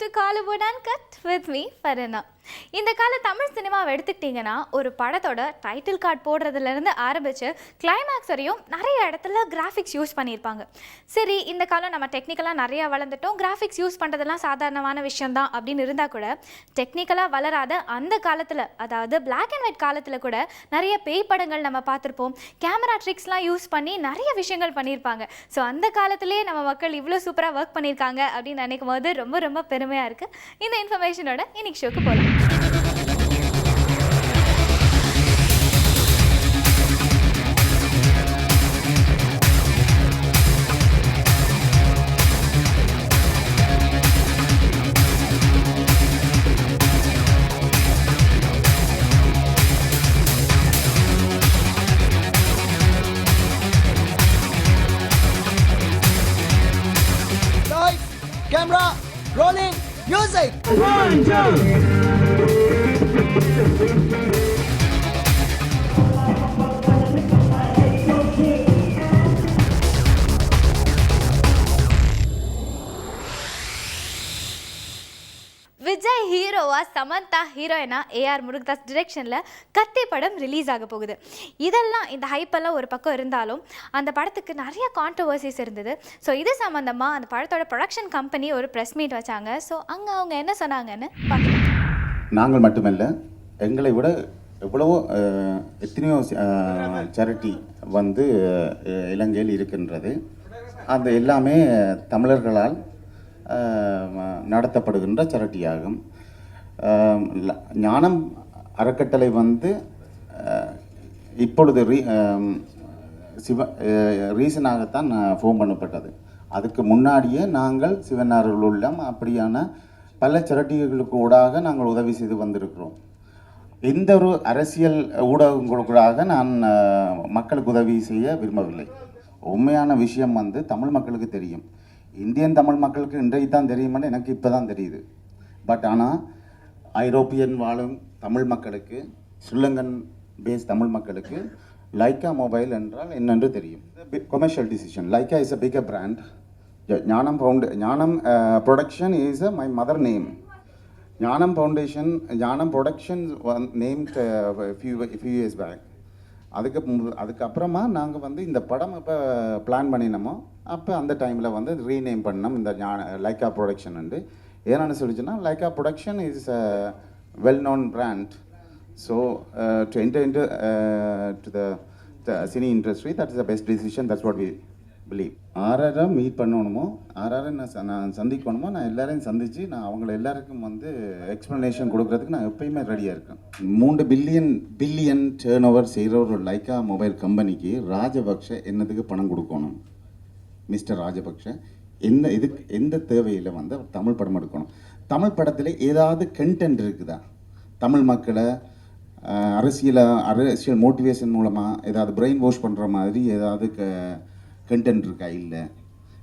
to Collywood Uncut with me, Farina. இந்த கால தமிழ் சினிமாவை எடுத்துக்கிட்டிங்கன்னா ஒரு படத்தோட டைட்டில் கார்டு போடுறதுலேருந்து ஆரம்பித்து கிளைமேக்ஸ் வரையும் நிறைய இடத்துல கிராஃபிக்ஸ் யூஸ் பண்ணியிருப்பாங்க. சரி, இந்த காலம் நம்ம டெக்னிக்கலாக நிறையா வளர்ந்துட்டோம், கிராஃபிக்ஸ் யூஸ் பண்ணுறதெல்லாம் சாதாரணமான விஷயந்தான் அப்படின்னு இருந்தால் கூட டெக்னிக்கலாக வளராத அந்த காலத்தில், அதாவது பிளாக் அண்ட் ஒயிட் காலத்தில் கூட நிறைய பேய் படங்கள் நம்ம பார்த்துருப்போம். கேமரா ட்ரிக்ஸ்லாம் யூஸ் பண்ணி நிறைய விஷயங்கள் பண்ணியிருப்பாங்க. ஸோ அந்த காலத்திலே நம்ம மக்கள் இவ்வளோ சூப்பராக ஒர்க் பண்ணியிருக்காங்க அப்படின்னு நினைக்கும் போது ரொம்ப ரொம்ப பெருமையாக இருக்குது. இந்த இன்ஃபர்மேஷனோட இன்னைக்கு ஷோக்கு போகலாம். Camera, rolling, music. One, two. Vijay ஹீரோவா, சமந்தா ஹீரோயினா, ஏஆர் முருகதாஸ் டிரெக்ஷனில் கத்தி படம் ரிலீஸ் ஆக போகுது. இதெல்லாம் இந்த ஹைப்பெல்லாம் ஒரு பக்கம் இருந்தாலும் அந்த படத்துக்கு நிறைய கான்ட்ரவர்சிஸ் இருந்தது. ஸோ இது சம்மந்தமாக அந்த படத்தோட ப்ரொடக்ஷன் கம்பெனி ஒரு ப்ரெஸ் மீட் வச்சாங்க. ஸோ அங்கே அவங்க என்ன சொன்னாங்கன்னு பார்க்கலாம். நாங்கள் மட்டுமல்ல, எங்களை விட எவ்வளவோ எத்தனையோ சேரிட்டி வந்து இலங்கையில் இருக்கின்றது. அந்த எல்லாமே தமிழர்களால் நடத்தப்படுகின்ற சேரிட்டியாகும். ஞானம் அறக்கட்டளை வந்து இப்பொழுது ரீசனாகத்தான் ஃபோன் பண்ணப்பட்டது. அதுக்கு முன்னாடியே நாங்கள் சிவனார்கள் உள்ளம் அப்படியான பல சேரிட்டிகளுக்கு ஊடாக நாங்கள் உதவி செய்து வந்திருக்கிறோம். எந்த ஒரு அரசியல் ஊடகங்களுக்காக நான் மக்களுக்கு உதவி செய்ய விரும்பவில்லை. உண்மையான விஷயம் வந்து தமிழ் மக்களுக்கு தெரியும். இந்தியன் தமிழ் மக்களுக்கு இன்றைக்கு தான் தெரியுமென்னு எனக்கு இப்போ தான் தெரியுது. பட் ஆனால் ஐரோப்பியன் வாழும் தமிழ் மக்களுக்கு, ஸ்ரீலங்கன் பேஸ் தமிழ் மக்களுக்கு லைக்கா மொபைல் என்றால் என்னென்று தெரியும். Commercial decision. Lyca is a bigger brand. Gnanam Gnanam production is my mother name. Gnanam foundation, Gnanam production named few years back. அதுக்கப்புறமா நாங்கள் வந்து இந்த படம் இப்போ பிளான் பண்ணினோமோ அப்போ அந்த டைமில் வந்து ரீநேம் பண்ணோம் இந்த லைக்கா ப்ரொடக்ஷன். வந்து ஏன்னு சொல்லிச்சுன்னா, Lyca production is a well known brand. So to enter into to the cine industry, that is the best decision. That's what we believe. ஆறாரை மீட் பண்ணணுமோ, ஆறாரை நான் சந்திக்கணுமோ, நான் எல்லாரையும் சந்தித்து நான் அவங்கள எல்லாருக்கும் வந்து எக்ஸ்ப்ளனேஷன் கொடுக்குறதுக்கு நான் எப்பயுமே ரெடியாக இருக்கேன். 3 பில்லியன் டேர்ன் ஓவர் செய்கிற ஒரு லைக்கா மொபைல் கம்பெனிக்கு ராஜபக்ஷ என்னதுக்கு பணம் கொடுக்கணும்? மிஸ்டர் ராஜபக்ஷ எந்த தேவையில் வந்து தமிழ் படம் எடுக்கணும்? தமிழ் படத்தில் ஏதாவது கண்டென்ட் இருக்குதா? தமிழ் மக்களை அரசியல் மோட்டிவேஷன் மூலமாக ஏதாவது பிரெயின் வாஷ் பண்ணுற மாதிரி ஏதாவது கண்டென்ட் இருக்கா? இல்லை.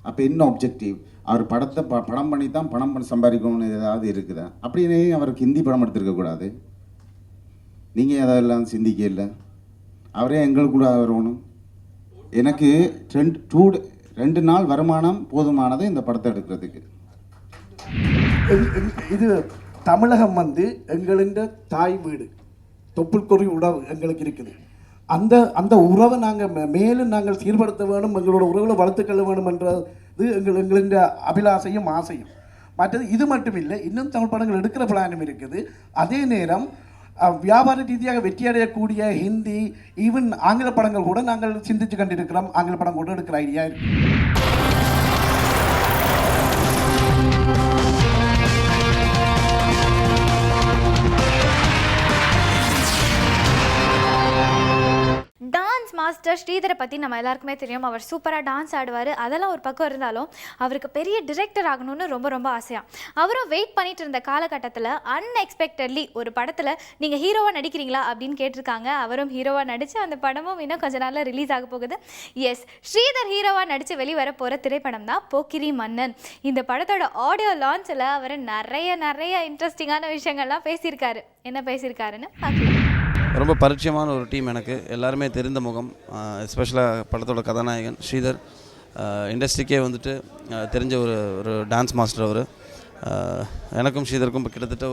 அப்போ என்ன ஆப்ஜெக்டிவ்? அவர் படத்தை படம் பண்ணி தான் பணம் சம்பாதிக்கணும்னு ஏதாவது இருக்குதா? அப்படின்னு அவருக்கு ஹிந்தி படம் எடுத்துருக்கக்கூடாது. நீங்கள் அதெல்லாம் சிந்திக்க இல்லை. அவரே எங்களுக்குள்ள வரணும். எனக்கு 2 நாள் வருமானம் போதுமானது இந்த படத்தை எடுக்கிறதுக்கு. இது தமிழகம் வந்து எங்களின் தாய் வீடு, தொப்புள்கொறி உறவு எங்களுக்கு இருக்குது. அந்த உறவை மேலும் நாங்கள் சீர்படுத்த வேணும், எங்களோட உறவுகளை வளர்த்துக்கொள்ள வேணும் என்றது எங்களின் அபிலாசையும் ஆசையும். மற்றது இது மட்டும் இல்லை, இன்னும் தமிழ் படங்கள் எடுக்கிற பிளானும் இருக்குது. அதே நேரம் வியாபார ரீதியாக வெற்றியடையக்கூடிய ஹிந்தி, ஈவன் ஆங்கில படங்கள் கூட நாங்கள் சிந்தித்து கொண்டிருக்கிறோம். ஆங்கில படம் கூட எடுக்கிற ஐடியா இருக்குது. டான்ஸ் மாஸ்டர் ஸ்ரீதரை பற்றி நம்ம எல்லாருக்குமே தெரியும். அவர் சூப்பராக டான்ஸ் ஆடுவார். அதெல்லாம் ஒரு பக்கம் இருந்தாலும் அவருக்கு பெரிய டிரெக்டர் ஆகணும்னு ரொம்ப ரொம்ப ஆசையாக அவரும் வெயிட் பண்ணிட்டு இருந்த காலகட்டத்தில் அன்எக்ஸ்பெக்டட்லி ஒரு படத்தில் நீங்கள் ஹீரோவாக நடிக்கிறீங்களா அப்படின்னு கேட்டிருக்காங்க. அவரும் ஹீரோவாக நடித்து அந்த படமும் இன்னும் கொஞ்ச நாளில் ரிலீஸ் ஆக போகுது. எஸ், ஸ்ரீதர் ஹீரோவாக நடித்து வெளிவர போகிற திரைப்படம் தான் போக்கிரி மன்னன். இந்த படத்தோட ஆடியோ லான்ச்சில் அவர் நிறைய இன்ட்ரெஸ்டிங்கான விஷயங்கள்லாம் பேசியிருக்காரு. என்ன பேசியிருக்காருன்னு பார்க்கலாம். ரொம்ப பரிச்சயமான ஒரு டீம் எனக்கு, எல்லாருமே தெரிந்த முகம். எஸ்பெஷலாக படத்தோட கதாநாயகன் ஸ்ரீதர் இண்டஸ்ட்ரிக்கே வந்துட்டு தெரிஞ்ச ஒரு டான்ஸ் மாஸ்டர் அவர். எனக்கும் ஸ்ரீதருக்கும் இப்போ கிட்டத்தட்ட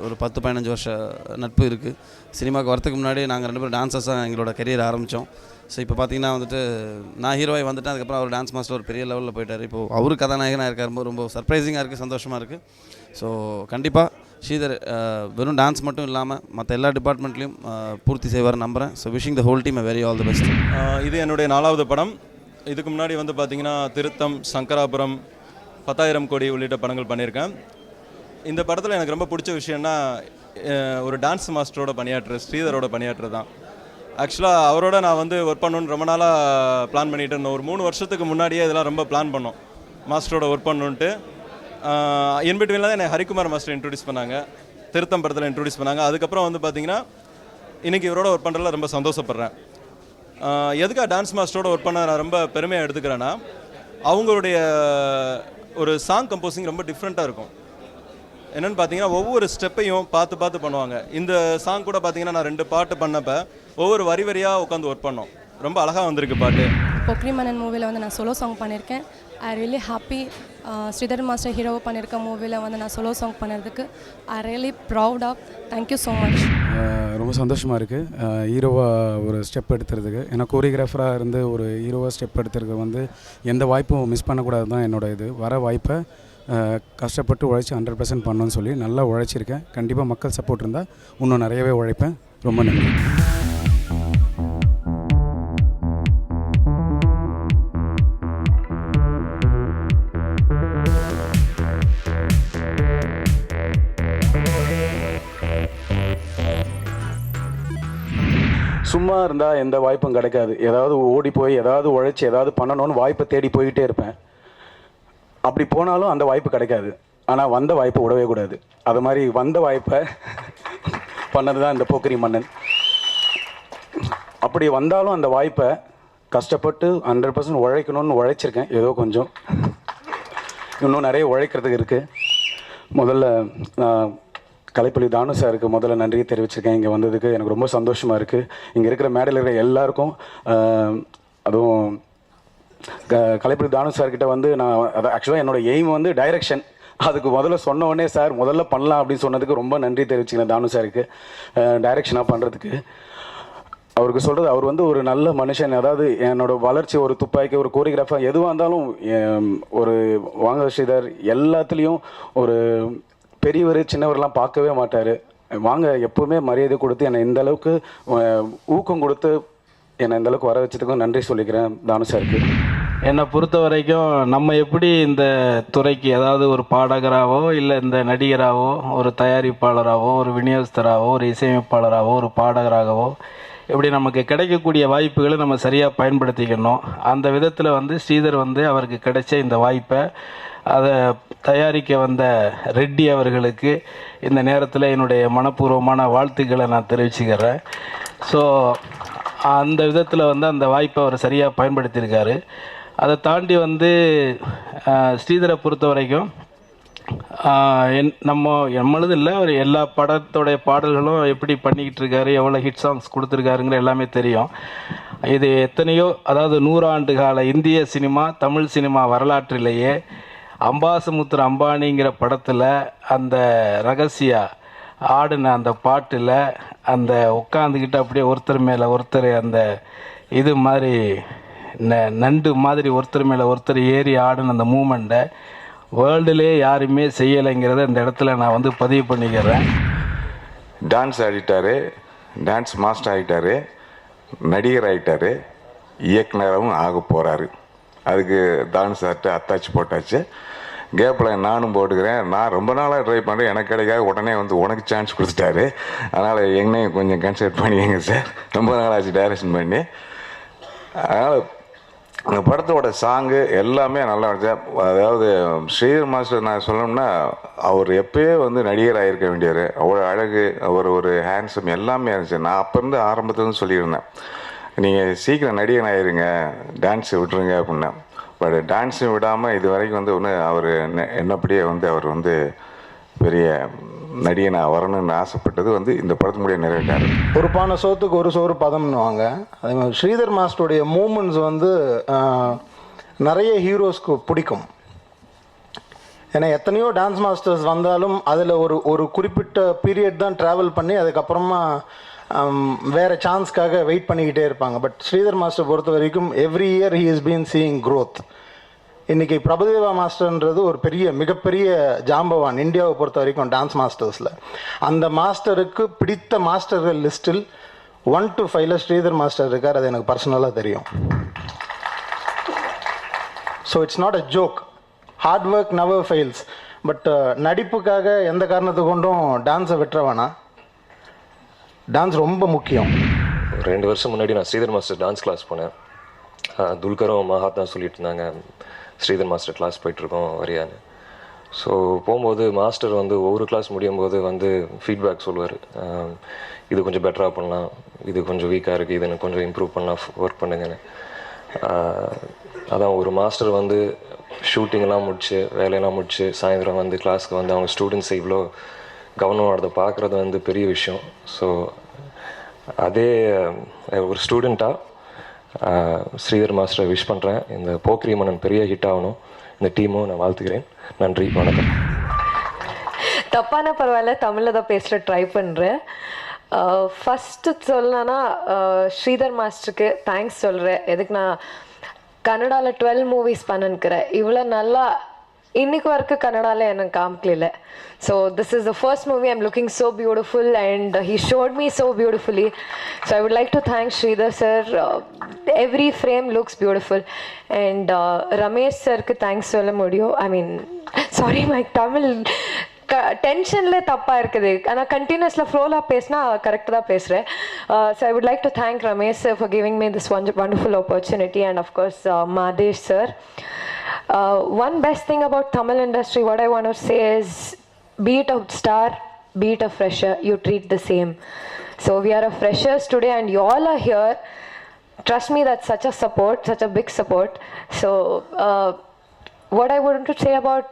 ஒரு 10-15 வருஷ நட்பு இருக்குது. சினிமாவுக்கு வரத்துக்கு முன்னாடி நாங்கள் 2 பேரும் டான்ஸர்ஸாக எங்களோட கெரியர் ஆரம்பித்தோம். ஸோ இப்போ பார்த்தீங்கன்னா வந்துட்டு நான் ஹீரோவாக வந்துட்டேன். அதுக்கப்புறம் அவர் டான்ஸ் மாஸ்டர் ஒரு பெரிய லெவலில் போயிட்டார். இப்போது அவரு கதாநாயகனாக இருக்காரும்போது ரொம்ப சர்ப்ரைசிங்காக இருக்குது, சந்தோஷமாக இருக்குது. ஸோ கண்டிப்பாக ஸ்ரீதர் வெறும் டான்ஸ் மட்டும் இல்லாமல் மற்ற எல்லா டிபார்ட்மெண்ட்லேயும் பூர்த்தி செய்வார் நம்புகிறேன். So wishing the whole team very all the best. இது என்னுடைய 4வது படம். இதுக்கு முன்னாடி வந்து பார்த்திங்கன்னா திருத்தம், சங்கராபுரம், 10,000 கோடி உள்ளிட்ட படங்கள் பண்ணியிருக்கேன். இந்த படத்தில் எனக்கு ரொம்ப பிடிச்ச விஷயம்னா ஒரு டான்ஸ் மாஸ்டரோட பணியாற்றுறது, ஸ்ரீதரோட பணியாற்றுறது தான். ஆக்சுவலாக அவரோட நான் வந்து ஒர்க் பண்ணணுன்னு ரொம்ப நாளாக பிளான் பண்ணிகிட்டு இருந்தோம். ஒரு 3 வருஷத்துக்கு முன்னாடியே இதெல்லாம் ரொம்ப பிளான் பண்ணோம், மாஸ்டரோட ஒர்க் பண்ணணுன்ட்டு. இன்பிட்வீனில் தான் என்னை ஹரிக்குமார் மாஸ்டர் இன்ட்ரடியூஸ் பண்ணாங்க, திருத்தம் படத்தில் இன்ட்ரடியூஸ் பண்ணாங்க. அதுக்கப்புறம் வந்து பார்த்திங்கன்னா இன்றைக்கி இவரோட ஒர்க் பண்ணுறதுல ரொம்ப சந்தோஷப்படுறேன். எதுக்காக டான்ஸ் மாஸ்டரோட ஒர்க் பண்ண நான் ரொம்ப பெருமையாக எடுத்துக்கிறேன்னா, அவங்களுடைய ஒரு சாங் கம்போசிங் ரொம்ப டிஃப்ரெண்ட்டாக இருக்கும். என்னென்னு பார்த்தீங்கன்னா ஒவ்வொரு ஸ்டெப்பையும் பார்த்து பண்ணுவாங்க. இந்த சாங் கூட பார்த்தீங்கன்னா நான் 2 பாட்டு பண்ணப்போ ஒவ்வொரு வரி வரியாக உட்காந்து ஒர்க் பண்ணோம். ரொம்ப அழகாக வந்திருக்கு பாட்டு. பொக்ரி மன்னன் மூவியில் வந்து நான் சோலோ சாங் பண்ணியிருக்கேன். I really happy. Sridhar master ஹீரோவை பண்ணியிருக்க மூவியில் வந்து நான் சோலோ சாங் பண்ணதுக்கு I really proud of. Thank you so much. ரொம்ப சந்தோஷமாக இருக்குது ஹீரோவாக ஒரு ஸ்டெப் எடுத்துறதுக்கு. ஏன்னா கோரியோகிராஃபராக இருந்து ஒரு ஹீரோவாக ஸ்டெப் எடுத்துறதுக்கு வந்து எந்த வாய்ப்பும் மிஸ் பண்ணக்கூடாது தான் என்னோட இது. வர வாய்ப்பை கஷ்டப்பட்டு உழைச்சி 100% பண்ணணும்னு சொல்லி நல்லா உழைச்சிருக்கேன். கண்டிப்பாக மக்கள் சப்போர்ட் இருந்தால் இன்னும் நிறையவே உழைப்பேன். ரொம்ப நன்றி. சும்மா இருந்தால் எந்த வாய்ப்பும் கிடைக்காது. ஏதாவது ஓடி போய் ஏதாவது உழைச்சி ஏதாவது பண்ணணும்னு வாய்ப்பை தேடி போய்கிட்டே இருப்பேன். அப்படி போனாலும் அந்த வாய்ப்பு கிடைக்காது. ஆனால் வந்த வாய்ப்பை விடவே கூடாது. அது மாதிரி வந்த வாய்ப்பை பண்ணது தான் இந்த போக்கிரி மன்னன். அப்படி வந்தாலும் அந்த வாய்ப்பை கஷ்டப்பட்டு 100% உழைக்கணும்னு உழைச்சிருக்கேன். ஏதோ கொஞ்சம் இன்னும் நிறைய உழைக்கிறதுக்கு இருக்குது. முதல்ல கலைப்புலி தானு சாருக்கு முதல்ல நன்றியை தெரிவிச்சிருக்கேன். இங்கே வந்ததுக்கு எனக்கு ரொம்ப சந்தோஷமாக இருக்குது. இங்கே இருக்கிற மேடையில் இருக்கிற எல்லாருக்கும், அதுவும் கலைப்புலி தானு சார்கிட்ட வந்து நான் அது ஆக்சுவலாக என்னோடய எய்ம் வந்து டைரக்ஷன். அதுக்கு முதல்ல சொன்ன உடனே சார் முதல்ல பண்ணலாம் அப்படின்னு சொன்னதுக்கு ரொம்ப நன்றி தெரிவிச்சுக்கிறேன் தானு சாருக்கு. டைரக்ஷனாக பண்ணுறதுக்கு அவருக்கு சொல்கிறது, அவர் வந்து ஒரு நல்ல மனுஷன். அதாவது என்னோடய வளர்ச்சி, ஒரு துப்பாக்கி, ஒரு கோரியோகிராஃபர் எதுவாக இருந்தாலும் ஒரு வாங்க ஸ்ரீதர் எல்லாத்துலேயும் ஒரு பெரியவர் சின்னவரெலாம் பார்க்கவே மாட்டார். வாங்க எப்போவுமே மரியாதை கொடுத்து என்னை இந்த அளவுக்கு ஊக்கம் கொடுத்து என்னை இந்த அளவுக்கு வர வச்சதுக்கும் நன்றி சொல்லிக்கிறேன் தானு சாருக்கு. என்னை பொறுத்த வரைக்கும் நம்ம எப்படி இந்த துறைக்கு, அதாவது ஒரு பாடகராகவோ இல்லை இந்த நடிகராகவோ, ஒரு தயாரிப்பாளராகவோ, ஒரு விநியோகஸ்தராகவோ, ஒரு இசையமைப்பாளராகவோ, ஒரு பாடகராகவோ, இப்படி நமக்கு கிடைக்கக்கூடிய வாய்ப்புகளை நம்ம சரியாக பயன்படுத்திக்கணும். அந்த விதத்தில் வந்து ஸ்ரீதர் வந்து அவருக்கு கிடைச்ச இந்த வாய்ப்பை அதை தயாரிக்க வந்த ரெட்டி அவர்களுக்கு இந்த நேரத்தில் என்னுடைய மனப்பூர்வமான வாழ்த்துக்களை நான் தெரிவிச்சுக்கிறேன். ஸோ அந்த விதத்தில் வந்து அந்த வாய்ப்பை அவர் சரியாக பயன்படுத்தியிருக்காரு. அதை தாண்டி வந்து ஸ்ரீதரை பொறுத்த வரைக்கும் நம்மளது இல்லை, ஒரு எல்லா படத்தோடைய பாடல்களும் எப்படி பண்ணிக்கிட்டு இருக்காரு, எவ்வளோ ஹிட் சாங்ஸ் கொடுத்துருக்காருங்கிற எல்லாமே தெரியும். இது எத்தனையோ, அதாவது 100 ஆண்டு கால இந்திய சினிமா, தமிழ் சினிமா வரலாற்றிலேயே அம்பாசமுத்திர அம்பானிங்கிற படத்தில் அந்த ரகசியா ஆடின அந்த பாட்டில் அந்த உட்காந்துக்கிட்டு அப்படியே ஒருத்தர் மேலே ஒருத்தர் அந்த இது மாதிரி நண்டு மாதிரி ஒருத்தர் மேலே ஒருத்தர் ஏறி ஆடின அந்த மூமெண்ட்டை வேர்ல்டுலே யாருமே செய்யலைங்கிறத இந்த இடத்துல நான் வந்து பதிவு பண்ணிக்கிறேன். டான்ஸ் ஆடிட்டார், டான்ஸ் மாஸ்டர் ஆகிட்டார், நடிகர் ஆகிட்டார், இயக்குனராகவும் ஆக போகிறாரு. அதுக்கு தானு சார்ட்டு அத்தாச்சி போட்டாச்சு. கேப்பில் நானும் போட்டுக்கிறேன். நான் ரொம்ப நாளாக ட்ரை பண்ணுறேன், எனக்கு கிடைக்காது. உடனே வந்து உனக்கு சான்ஸ் கொடுத்துட்டாரு. அதனால் என்னையும் கொஞ்சம் கன்சிடர் பண்ணிக்கங்க சார். ரொம்ப நாளாச்சு டைரக்ஷன் பண்ணி. அதனால் அந்த படத்தோட சாங்கு எல்லாமே நல்லா இருந்துச்சு. அதாவது ஸ்ரீதர் மாஸ்டர் நான் சொல்லணும்னா, அவர் எப்போயே வந்து நடிகராக இருக்க வேண்டியவர். அவ்வளோ அழகு, அவர் ஒரு ஹேண்ட்ஸம் எல்லாமே இருந்துச்சு. நான் அப்போ இருந்து ஆரம்பத்துலேருந்து சொல்லியிருந்தேன், நீங்கள் சீக்கிரம் நடிகன் ஆயிருங்க, டான்ஸை விட்டுருங்க அப்படின்னா. பட் டான்ஸும் விடாமல் இது வரைக்கும் வந்து ஒன்று அவர் என்னப்படியே வந்து அவர் வந்து பெரிய நடிகனாக வரணும்னு ஆசைப்பட்டது வந்து இந்த படத்து முடிய நிறைவேற்றார். ஒரு பானை சோத்துக்கு ஒரு சோறு பதம்னுவாங்க. அதே மாதிரி ஸ்ரீதர் மாஸ்டருடைய மூமெண்ட்ஸ் வந்து நிறைய ஹீரோஸ்க்கு பிடிக்கும். ஏன்னா எத்தனையோ டான்ஸ் மாஸ்டர்ஸ் வந்தாலும் அதில் ஒரு குறிப்பிட்ட பீரியட் தான் ட்ராவல் பண்ணி அதுக்கப்புறமா வேறு சான்ஸ்க்காக வெயிட் பண்ணிக்கிட்டே இருப்பாங்க. பட் ஸ்ரீதர் மாஸ்டர் பொறுத்த வரைக்கும் every year he is been seeing growth. இன்றைக்கி பிரபுதேவா மாஸ்டர்ன்றது ஒரு மிகப்பெரிய ஜாம்பவான் இந்தியாவை பொறுத்த வரைக்கும் டான்ஸ் மாஸ்டர்ஸில். அந்த மாஸ்டருக்கு பிடித்த மாஸ்டர்கள் லிஸ்ட்டில் 1 to 5 ஸ்ரீதர் மாஸ்டர் இருக்கார். அது எனக்கு பர்சனலாக தெரியும். So it's not a joke. Hard work never fails. But நடிப்புக்காக எந்த காரணத்தை கொண்டும் டான்ஸை விட்டுற வேணாம். டான்ஸ் ரொம்ப முக்கியம். 2 வருஷம் முன்னாடி நான் ஸ்ரீதர் மாஸ்டர் டான்ஸ் கிளாஸ் போனேன். துல்கரும் மகாத்மா சொல்லிட்டு இருந்தாங்க, ஸ்ரீதர் மாஸ்டர் கிளாஸ் போயிட்டுருக்கோம் வரியான்னு. ஸோ போகும்போது மாஸ்டர் வந்து ஒவ்வொரு கிளாஸ் முடியும் போது வந்து ஃபீட்பேக் சொல்லுவார். இது கொஞ்சம் பெட்டராக பண்ணலாம், இது கொஞ்சம் வீக்காக இருக்குது, இது எனக்கு கொஞ்சம் இம்ப்ரூவ் பண்ணலாம், ஒர்க் பண்ணுங்கன்னு. அதான் ஒரு மாஸ்டர் வந்து ஷூட்டிங்கெல்லாம் முடிச்சு வேலையெல்லாம் முடிச்சு சாயந்தரம் வந்து கிளாஸ்க்கு வந்து அவங்க ஸ்டூடெண்ட்ஸை இவ்வளோ கவனமானதை பார்க்குறது வந்து பெரிய விஷயம். ஸோ அதே ஒரு ஸ்டூடெண்ட்டாக ஸ்ரீதர் மாஸ்டரை விஷ் பண்ணுறேன். இந்த போக்கிரி மன்னன் பெரிய ஹிட் ஆகணும். இந்த டீமும் நான் வாழ்த்துக்கிறேன். நன்றி, வணக்கம். தப்பான பரவாயில்ல, தமிழில் தான் பேசுகிற ட்ரை பண்ணுறேன். ஃபஸ்ட்டு சொல்லணுன்னா ஸ்ரீதர் மாஸ்டருக்கு தேங்க்ஸ் சொல்கிறேன். எதுக்கு நான் கன்னடாவில் 12 மூவிஸ் பண்ணிருக்கிறேன். இவ்வளோ நல்லா இன்னைக்கு வரைக்கும் கன்னடாவில் எனக்கு காமிக்கல. So this is the first movie I'm looking so beautiful and he shot me so beautifully. So I would like to thank Sridhar sir. Every frame looks beautiful. And Ramesh சருக்கு தேங்க்ஸ் சொல்ல முடியும். I mean sorry my Tamil டென்ஷனில் தப்பாக இருக்குது. ஆனால் கண்டினியூஸில் ஃப்ளோலாக பேசினா கரெக்டாக தான் பேசுகிறேன். So I would like to thank Ramesh sir for giving me this wonderful opportunity and of course Madesh sir. One best thing about Tamil industry, what I want to say is, be it a star, be it a fresher, you treat the same. So we are a freshers today and you all are here. Trust me, that's such a support, such a big support. So what I want to say about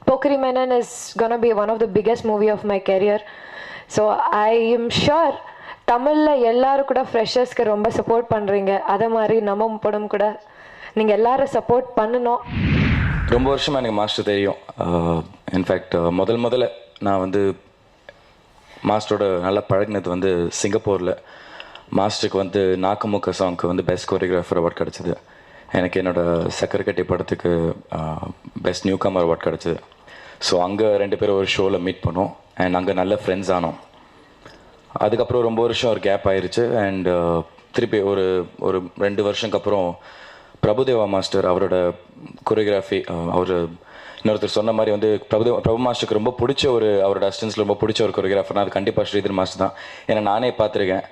Pokeri Menon is going to be one of the biggest movie of my career. So I am sure தமிழில் எல்லாரும் கூட ஃப்ரெஷர்ஸ்க்கு ரொம்ப support பண்ணுறீங்க. அதே மாதிரி நம்ம படம் கூட நீங்கள் எல்லாரும் சப்போர்ட் பண்ணணும். ரொம்ப வருஷமாக எனக்கு மாஸ்டர் தெரியும். இன்ஃபேக்ட் முதல்ல நான் வந்து மாஸ்டரோட நல்லா பழகினது வந்து சிங்கப்பூரில். மாஸ்டருக்கு வந்து நாக்குமுக்க சாங்க்கு வந்து பெஸ்ட் கோரியோகிராஃபர் அவார்ட் கிடச்சிது. எனக்கு என்னோடய சக்கரக்கட்டி படத்துக்கு பெஸ்ட் நியூ கமர் அவார்ட் கிடச்சிது. ஸோ அங்கே 2 பேரும் ஒரு ஷோவில் மீட் பண்ணோம் அண்ட் அங்கே நல்ல ஃப்ரெண்ட்ஸ் ஆனோம். அதுக்கப்புறம் ரொம்ப வருஷம் ஒரு கேப் ஆயிடுச்சு. அண்ட் திருப்பி ஒரு 2 வருஷத்துக்கு அப்புறம் பிரபுதேவா மாஸ்டர் அவரோட கொரியோகிராஃபி, அவர் இன்னொருத்தர் சொன்ன மாதிரி வந்து பிரபு மாஸ்டருக்கு ரொம்ப பிடிச்ச அவரோட அசிஸ்டன்ஸில் ரொம்ப பிடிச்ச ஒரு கொரியோகிராஃபர்னா அது கண்டிப்பாக ஸ்ரீதர் மாஸ்டர் தான். ஏன்னா நானே பார்த்துருக்கேன்.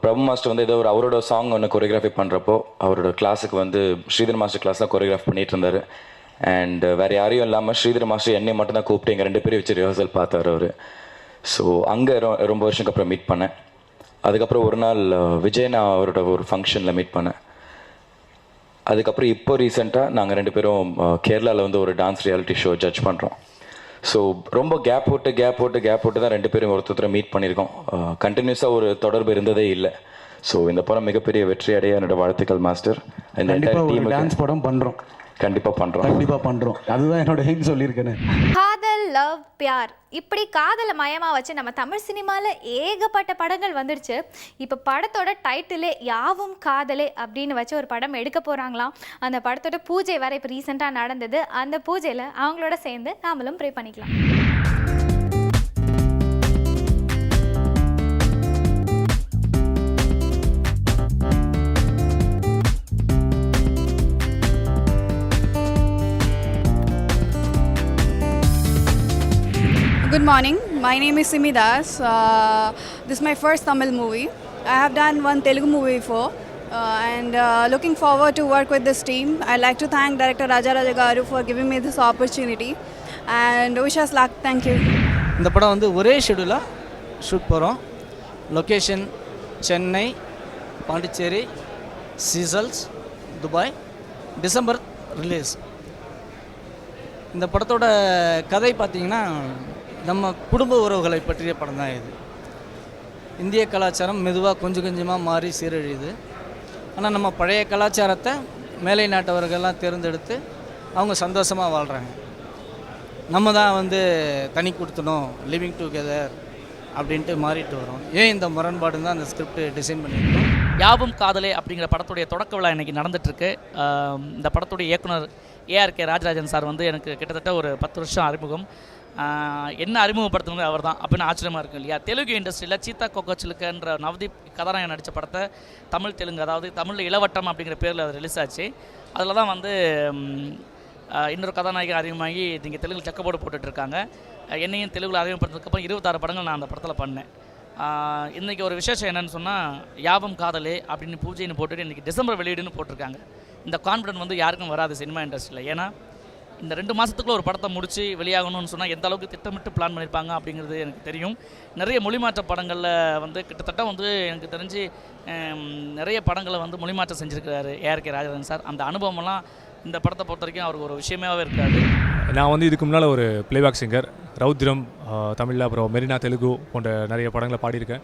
பிரபு மாஸ்டர் வந்து ஏதோ அவரோட சாங் ஒன்று கொரியோகிராஃபி பண்ணுறப்போ அவரோட கிளாஸுக்கு வந்து ஸ்ரீதர் மாஸ்டர் கிளாஸ் தான் கொரியோகிராஃப் பண்ணிட்டு இருந்தார். அண்ட் வேறு யாரையும் இல்லாமல் ஸ்ரீதர் மாஸ்டர் என்னை மட்டும் தான் கூப்பிட்டு எங்கள் 2 பேரும் வச்சு ரிஹர்சல் பார்த்தார் அவர். ஸோ அங்கே ரொம்ப வருஷத்துக்கு அப்புறம் மீட் பண்ணேன். அதுக்கப்புறம் ஒரு நாள் விஜய் நான் அவரோட ஒரு ஃபங்க்ஷனில் மீட் பண்ணேன். அதுக்கப்புறம் இப்போ ரீசெண்டாக நாங்கள் 2 பேரும் கேரளாவில் வந்து ஒரு டான்ஸ் ரியாலிட்டி ஷோ ஜட்ஜ் பண்ணுறோம். ஸோ ரொம்ப கேப் போட்டு தான் 2 பேரும் ஒருத்தரை மீட் பண்ணியிருக்கோம். கண்டினியூஸாக ஒரு தொடர்பு இருந்ததே இல்லை. ஸோ இந்த படம் மிகப்பெரிய வெற்றி அடைய என்னோட வாழ்த்துக்கள் மாஸ்டர். டான்ஸ் படம் பண்ணுறோம், கண்டிப்பாக பண்ணுறோம். அதுதான் என்னோட எய்ம் சொல்லியிருக்கேன். காதல், லவ், பியார், இப்படி காதலை மையமாக வச்சு நம்ம தமிழ் சினிமாவில் ஏகப்பட்ட படங்கள் வந்துடுச்சு. இப்போ படத்தோட டைட்டிலே யாவும் காதலே அப்படின்னு வச்சு ஒரு படம் எடுக்க போகிறாங்களாம். அந்த படத்தோட பூஜை வேறு இப்போ ரீசெண்டாக நடந்தது. அந்த பூஜையில் அவங்களோட சேர்ந்து நாமளும் ப்ரே பண்ணிக்கலாம். Good morning. My name is Simi Das. This is my first Tamil movie. I have done one Telugu movie before and looking forward to work with this team. I'd like to thank Director Raja Garu for giving me this opportunity and wish us luck. Thank you. இந்த படம் வந்து ஒரே ஷெடியூலாக shoot போகிறோம். Location Chennai, Pondicherry, Seychelles, Dubai. December release. இந்த படத்தோட கதை பார்த்திங்கன்னா நம்ம குடும்ப உறவுகளை பற்றிய படம் தான் இது. இந்திய கலாச்சாரம் மெதுவாக கொஞ்சம் கொஞ்சமாக மாறி சீரழியுது. ஆனால் நம்ம பழைய கலாச்சாரத்தை மேலை நாட்டவர்கள்லாம் தேர்ந்தெடுத்து அவங்க சந்தோஷமாக வாழ்கிறாங்க. நம்ம தான் வந்து தனி கொடுத்தணும் லிவிங் டுகெதர் அப்படின்ட்டு மாறிட்டு வரோம். ஏன் இந்த முரண்பாடுன்னு தான் அந்த ஸ்கிரிப்ட் டிசைன் பண்ணியிருக்கோம். யாவும் காதலே அப்படிங்கிற படத்துடைய தொடக்க விழா இன்றைக்கி நடந்துகிட்ருக்கு. இந்த படத்துடைய இயக்குனர் ஏஆர்கே ராஜராஜன் சார் வந்து எனக்கு கிட்டத்தட்ட ஒரு 10 வருஷம் அறிமுகம். என்ன அறிமுகப்படுத்துனது அவர் தான் அப்படின்னு ஆச்சரியமாக இருக்கும் இல்லையா. தெலுங்கு இண்டஸ்ட்ரியில் சீதா கொக்கச்சிலுக்கன்ற நவதீப் கதாநாயகன் நடித்த படத்தை தமிழ் தெலுங்கு, அதாவது தமிழில் இளவட்டம் அப்படிங்கிற பேரில் அது ரிலீஸ் ஆச்சு. அதில் தான் வந்து இன்னொரு கதாநாயகன் அறிமுகமாகி நீங்கள் தெலுங்கு செக்கப்போர்டு போட்டுட்ருக்காங்க. என்னையும் தெலுங்கில் அறிமுகப்படுத்துறதுக்கப்புறம் 26 படங்கள் நான் அந்த படத்தில் பண்ணேன். இன்றைக்கி ஒரு விசேஷம் என்னென்னு சொன்னால் யாவும் காதலே அப்படின்னு பூஜைன்னு போட்டுட்டு இன்றைக்கி டிசம்பர் வெளியீடுன்னு போட்டிருக்காங்க. இந்த கான்ஃபிடன்ட் வந்து யாருக்கும் வராது சினிமா இண்டஸ்ட்ரியில். ஏன்னா இந்த 2 மாதத்துக்குள்ள ஒரு படத்தை முடித்து வெளியாகணும்னு சொன்னால் எந்த அளவுக்கு திட்டமிட்டு பிளான் பண்ணியிருப்பாங்க அப்படிங்கிறது எனக்கு தெரியும். நிறைய மொழிமாற்ற படங்களில் வந்து கிட்டத்தட்ட வந்து எனக்கு தெரிஞ்சு நிறைய படங்களை வந்து மொழிமாற்றம் செஞ்சுருக்கிறாரு ஏஆர்கே ராஜராஜன் சார். அந்த அனுபவமெல்லாம் இந்த படத்தை பொறுத்த வரைக்கும் அவருக்கு ஒரு விஷயமாகவே இருக்காது. நான் வந்து இதுக்கு முன்னால் ஒரு பிளேபேக் சிங்கர், ரௌத்ரம் தமிழில், அப்புறம் மெரினா தெலுங்கு போன்ற நிறைய படங்களை பாடியிருக்கேன்.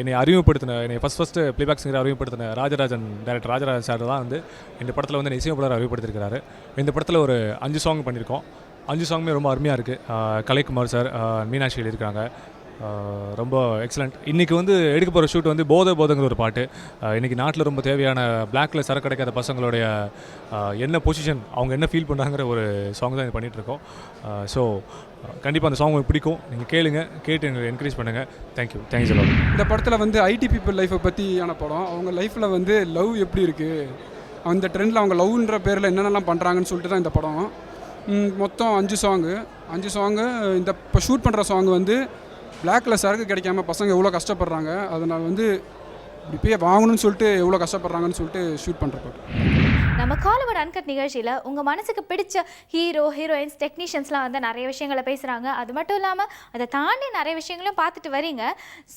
என்னை ஃபஸ்ட்டு பிளேபேக் சிங்கர் அறிமுகப்படுத்தின டைரக்டர் ராஜராஜன் சார் தான் வந்து இந்த படத்தில் வந்து இசையமைப்பாளர் அறிமுகப்படுத்திருக்கிறாரு. இந்த படத்தில் ஒரு 5 சாங் பண்ணியிருக்கோம். 5 சாங்குமே ரொம்ப அருமையாக இருக்குது. கலைக்குமார் சார், மீனாட்சி எழுதியிருக்காங்க. ரொம்ப எக்ஸலண்ட். இன்றைக்கி வந்து எடுக்க போகிற ஷூட் வந்து போதைங்கிற ஒரு பாட்டு. இன்றைக்கி நாட்டில் ரொம்ப தேவையான பிளாக்கில் சரக்கு கிடைக்காத பசங்களுடைய என்ன பொசிஷன், அவங்க என்ன ஃபீல் பண்ணுறாங்கிற ஒரு சாங் தான் இது பண்ணிகிட்ருக்கோம். ஸோ கண்டிப்பாக அந்த சாங் உங்களுக்கு பிடிக்கும். நீங்கள் கேட்டு எங்களுக்கு என்கரேஜ் பண்ணுங்கள். Thank you so much. இந்த படத்தில் வந்து ஐடி பீப்புள் லைஃப்பை பற்றியான படம். அவங்க லைஃப்பில் வந்து லவ் எப்படி இருக்குது, அந்த ட்ரெண்டில் அவங்க லவ்ன்ற பேரில் என்னென்னலாம் பண்ணுறாங்கன்னு சொல்லிட்டு தான் இந்த படம். மொத்தம் 5 சாங்கு. இந்த இப்போ ஷூட் பண்ணுற சாங் வந்து பிளாக்கில் சரக்கு கிடைக்காம பசங்க எவ்வளோ கஷ்டப்படுறாங்க, அதனால் வந்து இப்படியே வாங்கணும்னு சொல்லிட்டு எவ்வளோ கஷ்டப்படுறாங்கன்னு சொல்லிட்டு ஷூட் பண்ணுறப்போ நம்ம காலிவுட் அன்கட் நிகழ்ச்சியில் உங்கள் மனசுக்கு பிடிச்ச ஹீரோ, ஹீரோயின்ஸ், டெக்னீஷியன்ஸ்லாம் வந்து நிறைய விஷயங்களை பேசுகிறாங்க. அது மட்டும் இல்லாமல் அதை தாண்டி நிறைய விஷயங்களும் பார்த்துட்டு வரீங்க.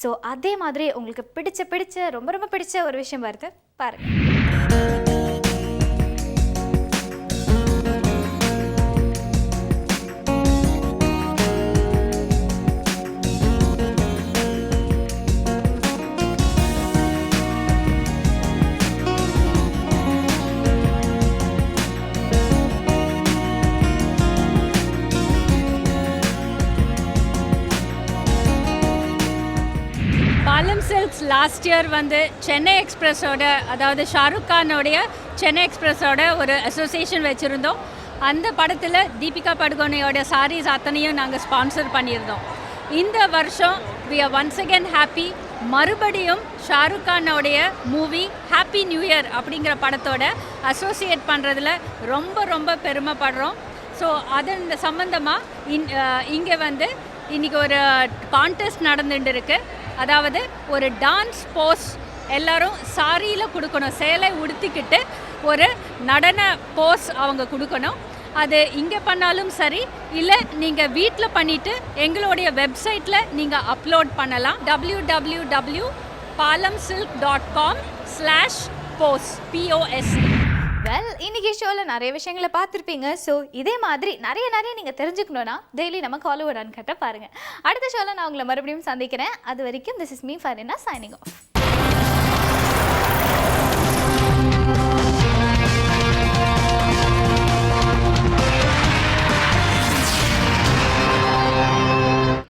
ஸோ அதே மாதிரி உங்களுக்கு பிடிச்ச ரொம்ப ரொம்ப பிடிச்ச ஒரு விஷயம் வருது பாருங்கள். பாலம் சில்க்ஸ் லாஸ்ட் இயர் வந்து சென்னை எக்ஸ்பிரஸோட, அதாவது ஷாருக் கானோடைய சென்னை எக்ஸ்பிரஸோட ஒரு அசோசியேஷன் வச்சுருந்தோம். அந்த படத்தில் தீபிகா படுகோனையோட சாரீஸ் அத்தனையும் நாங்கள் ஸ்பான்சர் பண்ணியிருந்தோம். இந்த வருஷம் we are once again happy. மறுபடியும் ஷாருக் கானோடைய மூவி ஹாப்பி நியூ இயர் அப்படிங்கிற படத்தோட அசோசியேட் பண்ணுறதுல ரொம்ப ரொம்ப பெருமைப்படுறோம். ஸோ அதன் சம்மந்தமாக இங்கே வந்து இன்றைக்கி ஒரு கான்டெஸ்ட் நடந்துட்டு இருக்குது. அதாவது ஒரு டான்ஸ் போஸ் எல்லோரும் சாரியில் கொடுக்கணும், சேலை உடுத்திக்கிட்டு ஒரு நடன போஸ் அவங்க கொடுக்கணும். அது இங்கே பண்ணாலும் சரி, இல்லை நீங்கள் வீட்டில் பண்ணிவிட்டு எங்களுடைய வெப்சைட்டில் நீங்கள் அப்லோட் பண்ணலாம். www.palamsilk.com/pose. வெல், இன்னைக்கு ஷோவில் நிறைய விஷயங்களை பார்த்துருப்பீங்க. ஸோ இதே மாதிரி நிறைய நீங்கள் தெரிஞ்சுக்கணுன்னா டெய்லி நம்ம காலிவுட் அன்கட்டை பாருங்கள். அடுத்த ஷோவில் நான் உங்களை மறுபடியும் சந்திக்கிறேன். அது வரைக்கும் this is me Farina signing off.